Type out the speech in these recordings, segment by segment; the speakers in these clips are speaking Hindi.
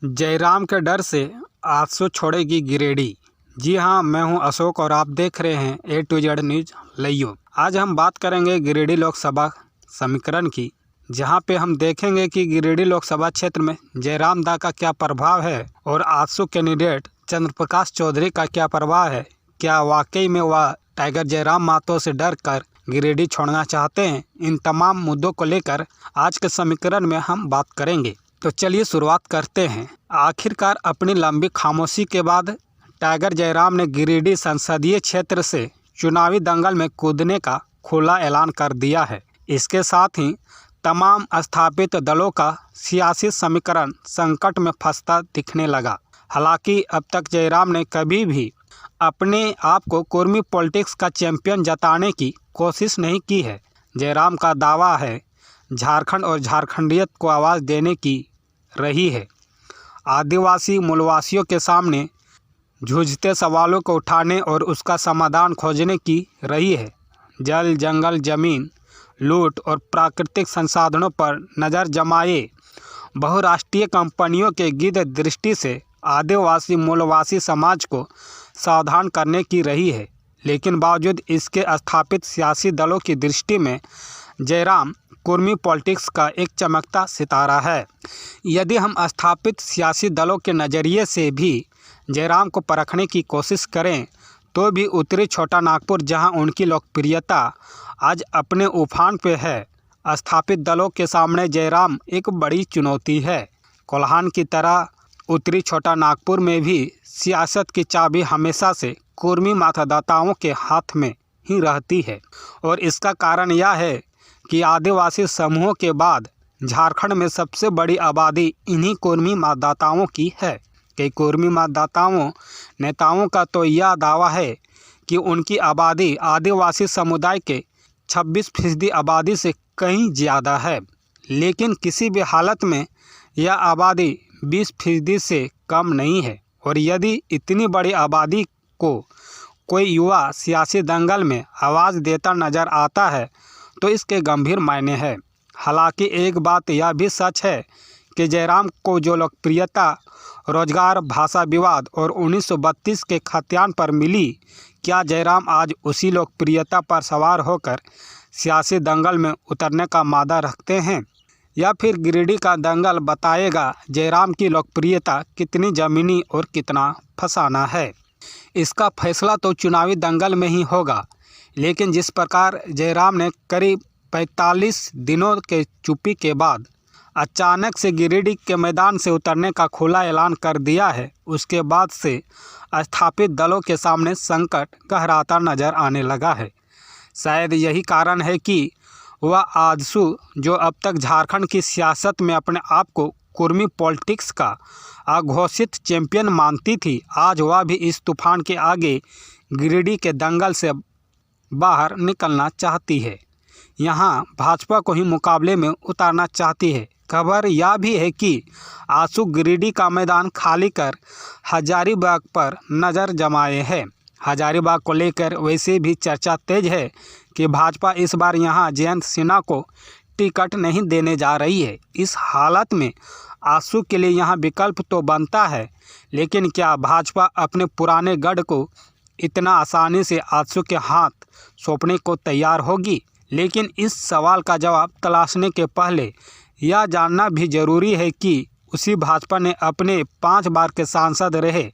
जयराम के डर से आजसू छोड़ेगी गिरिडीह। जी हाँ, मैं हूं अशोक और आप देख रहे हैं A to Z news live. आज हम बात करेंगे गिरिडीह लोकसभा समीकरण की, जहां पे हम देखेंगे कि गिरिडीह लोकसभा क्षेत्र में जयराम दा का क्या प्रभाव है और आजसू कैंडिडेट चंद्रप्रकाश चौधरी का क्या प्रभाव है। क्या वाकई में वह टाइगर जयराम महतो से डर कर गिरिडीह छोड़ना चाहते हैं? इन तमाम मुद्दों को लेकर आज के समीकरण में हम बात करेंगे। तो चलिए शुरुआत करते हैं। आखिरकार अपनी लंबी खामोशी के बाद टाइगर जयराम ने गिरिडीह संसदीय क्षेत्र से चुनावी दंगल में कूदने का खुला ऐलान कर दिया है। इसके साथ ही तमाम स्थापित दलों का सियासी समीकरण संकट में फंसता दिखने लगा। हालांकि अब तक जयराम ने कभी भी अपने आप को कुर्मी पॉलिटिक्स का चैंपियन जताने की कोशिश नहीं की है। जयराम का दावा है झारखंड और झारखंडियत को आवाज़ देने की रही है। आदिवासी मूलवासियों के सामने जूझते सवालों को उठाने और उसका समाधान खोजने की रही है। जल, जंगल, जमीन, लूट और प्राकृतिक संसाधनों पर नज़र जमाए बहुराष्ट्रीय कंपनियों के गिद्ध दृष्टि से आदिवासी मूलवासी समाज को सावधान करने की रही है। लेकिन बावजूद इसके स्थापित सियासी दलों की दृष्टि में जयराम कुर्मी पॉलिटिक्स का एक चमकता सितारा है। यदि हम स्थापित सियासी दलों के नज़रिए से भी जयराम को परखने की कोशिश करें तो भी उत्तरी छोटा नागपुर, जहां उनकी लोकप्रियता आज अपने उफान पे है, स्थापित दलों के सामने जयराम एक बड़ी चुनौती है। कोल्हान की तरह उत्तरी छोटा नागपुर में भी सियासत की चाबी हमेशा से कुर्मी मतदाताओं के हाथ में ही रहती है और इसका कारण यह है कि आदिवासी समूहों के बाद झारखंड में सबसे बड़ी आबादी इन्हीं कुर्मी मतदाताओं की है। कई कुर्मी मतदाताओं नेताओं का तो यह दावा है कि उनकी आबादी आदिवासी समुदाय के 26% आबादी से कहीं ज़्यादा है, लेकिन किसी भी हालत में यह आबादी 20% से कम नहीं है। और यदि इतनी बड़ी आबादी को कोई युवा सियासी दंगल में आवाज़ देता नज़र आता है तो इसके गंभीर मायने हैं। हालांकि एक बात यह भी सच है कि जयराम को जो लोकप्रियता रोजगार, भाषा विवाद और 1932 के खतियान पर मिली, क्या जयराम आज उसी लोकप्रियता पर सवार होकर सियासी दंगल में उतरने का मादा रखते हैं, या फिर गिरिडीह का दंगल बताएगा जयराम की लोकप्रियता कितनी ज़मीनी और कितना फसाना है? इसका फैसला तो चुनावी दंगल में ही होगा। लेकिन जिस प्रकार जयराम ने करीब 45 दिनों के चुप्पी के बाद अचानक से गिरिडीह के मैदान से उतरने का खुला ऐलान कर दिया है, उसके बाद से स्थापित दलों के सामने संकट गहराता नजर आने लगा है। शायद यही कारण है कि वह आजसू, जो अब तक झारखंड की सियासत में अपने आप को कुर्मी पॉलिटिक्स का अघोषित चैंपियन मानती थी, आज वह भी इस तूफान के आगे गिरिडीह के दंगल से बाहर निकलना चाहती है। यहाँ भाजपा को ही मुकाबले में उतारना चाहती है। खबर यह भी है कि आजसू गिरिडीह का मैदान खाली कर हजारीबाग पर नज़र जमाए है। हजारीबाग को लेकर वैसे भी चर्चा तेज है कि भाजपा इस बार यहाँ जयंत सिन्हा को टिकट नहीं देने जा रही है। इस हालत में आजसू के लिए यहाँ विकल्प तो बनता है, लेकिन क्या भाजपा अपने पुराने गढ़ को इतना आसानी से आजसू के हाथ सौंपने को तैयार होगी? लेकिन इस सवाल का जवाब तलाशने के पहले यह जानना भी जरूरी है कि उसी भाजपा ने अपने 5 बार के सांसद रहे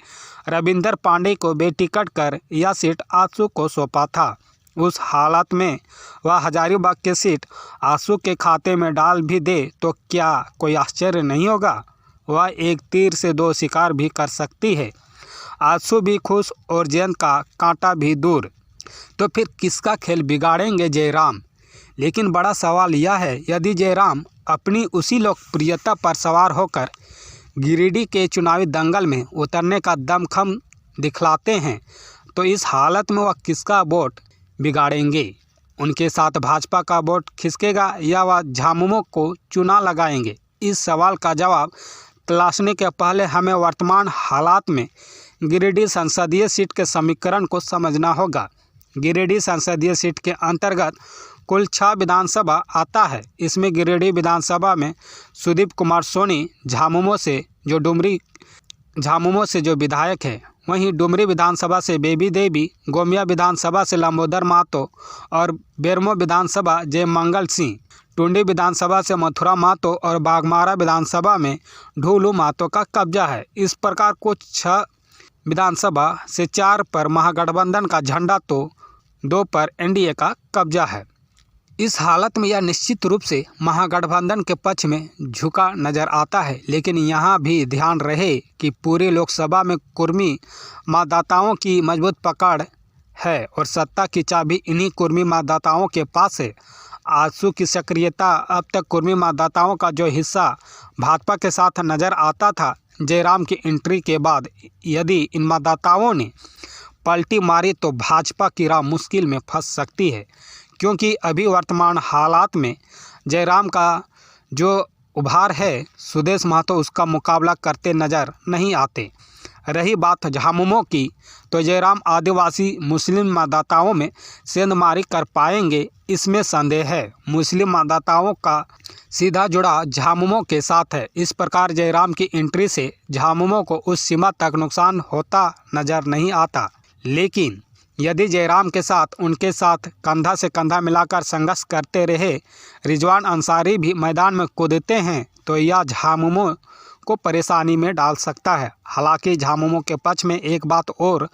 रविंदर पांडे को बेटिकट कर यह सीट आजसू को सौंपा था। उस हालत में वह हजारीबाग की सीट आजसू के खाते में डाल भी दे तो क्या कोई आश्चर्य नहीं होगा? वह एक तीर से 2 शिकार भी कर सकती है। आजसू भी खुश और जयंत का कांटा भी दूर। तो फिर किसका खेल बिगाड़ेंगे जयराम? लेकिन बड़ा सवाल यह है, यदि जयराम अपनी उसी लोकप्रियता पर सवार होकर गिरिडीह के चुनावी दंगल में उतरने का दमखम दिखलाते हैं तो इस हालत में वह किसका वोट बिगाड़ेंगे? उनके साथ भाजपा का वोट खिसकेगा या वह झामुमो को चुना लगाएंगे? इस सवाल का जवाब तलाशने के पहले हमें वर्तमान हालात में गिरिडीह संसदीय सीट के समीकरण को समझना होगा। गिरिडीह संसदीय सीट के अंतर्गत कुल 6 विधानसभा आता है। इसमें गिरिडीह विधानसभा में सुदीप कुमार सोनी झामुमो से जो डुमरी झामुमो से जो विधायक है। वहीं डुमरी विधानसभा से बेबी देवी, गोमिया विधानसभा से लंबोदर महतो और बेरमो विधानसभा जयमंगल सिंह, टुंडी विधानसभा से मथुरा महतो और बाघमारा विधानसभा में ढूलू महतो का कब्जा है। इस प्रकार कुछ 6 विधानसभा से 4 पर महागठबंधन का झंडा तो 2 पर एनडीए का कब्जा है। इस हालत में यह निश्चित रूप से महागठबंधन के पक्ष में झुका नजर आता है, लेकिन यहाँ भी ध्यान रहे कि पूरी लोकसभा में कुर्मी मतदाताओं की मजबूत पकड़ है और सत्ता की चाबी इन्हीं कुर्मी मतदाताओं के पास है। आजसू की सक्रियता, अब तक कुर्मी मतदाताओं का जो हिस्सा भाजपा के साथ नजर आता था, जयराम की एंट्री के बाद यदि इन मतदाताओं ने पलटी मारी तो भाजपा की राह मुश्किल में फंस सकती है, क्योंकि अभी वर्तमान हालात में जयराम का जो उभार है, सुदेश महतो उसका मुकाबला करते नज़र नहीं आते। रही बात झामुमो की, तो जयराम आदिवासी मुस्लिम मतदाताओं में सेंधमारी कर पाएंगे, इसमें संदेह है। मुस्लिम मतदाताओं का सीधा जुड़ा झामुमो के साथ है। इस प्रकार जयराम की एंट्री से झामुमो को उस सीमा तक नुकसान होता नज़र नहीं आता, लेकिन यदि जयराम के साथ उनके साथ कंधा से कंधा मिलाकर संघर्ष करते रहे रिजवान अंसारी भी मैदान में कूदते हैं तो यह झामुमो को परेशानी में डाल सकता है। हालांकि झामुमो के पक्ष में एक बात और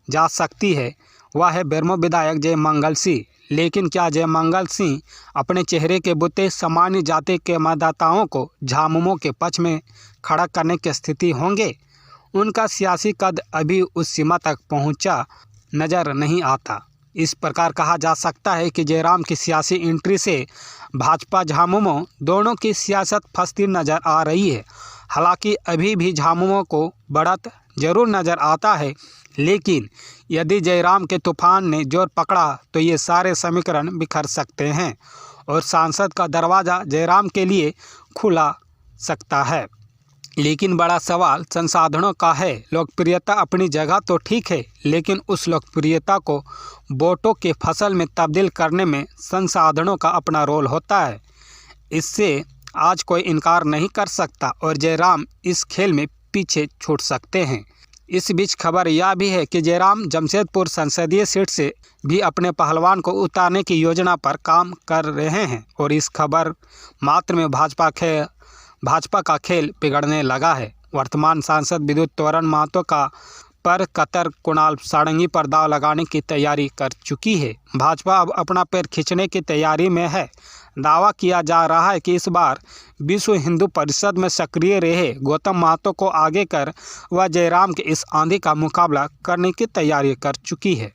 जा सकती है, वह है बेरमो विधायक जयमंगल सिंह। लेकिन क्या जयमंगल सिंह अपने चेहरे के बुते सामान्य जाति के मतदाताओं को झामुमो के पक्ष में खड़ा करने की स्थिति होंगे? उनका सियासी कद अभी उस सीमा तक पहुंचा नज़र नहीं आता। इस प्रकार कहा जा सकता है कि जयराम की सियासी एंट्री से भाजपा झामुमो दोनों की सियासत फंसती नज़र आ रही है। हालांकि अभी भी झामुमो को बढ़त जरूर नज़र आता है, लेकिन यदि जयराम के तूफान ने जोर पकड़ा तो ये सारे समीकरण बिखर सकते हैं और सांसद का दरवाज़ा जयराम के लिए खुला सकता है। लेकिन बड़ा सवाल संसाधनों का है। लोकप्रियता अपनी जगह तो ठीक है, लेकिन उस लोकप्रियता को वोटों के फसल में तब्दील करने में संसाधनों का अपना रोल होता है। इससे आज कोई इनकार नहीं कर सकता और जयराम इस खेल में पीछे छूट सकते हैं। इस बीच खबर यह भी है कि जयराम जमशेदपुर संसदीय सीट से भी अपने पहलवान को उतारने की योजना पर काम कर रहे हैं और इस खबर मात्र में भाजपा का खेल बिगड़ने लगा है। वर्तमान सांसद विद्युत तोरण महतो का पर कतर कुणाल सारंगी पर दाव लगाने की तैयारी कर चुकी है। भाजपा अब अपना पैर खींचने की तैयारी में है। दावा किया जा रहा है कि इस बार विश्व हिंदू परिषद में सक्रिय रहे गौतम महतो को आगे कर वह जयराम के इस आंधी का मुकाबला करने की तैयारी कर चुकी है।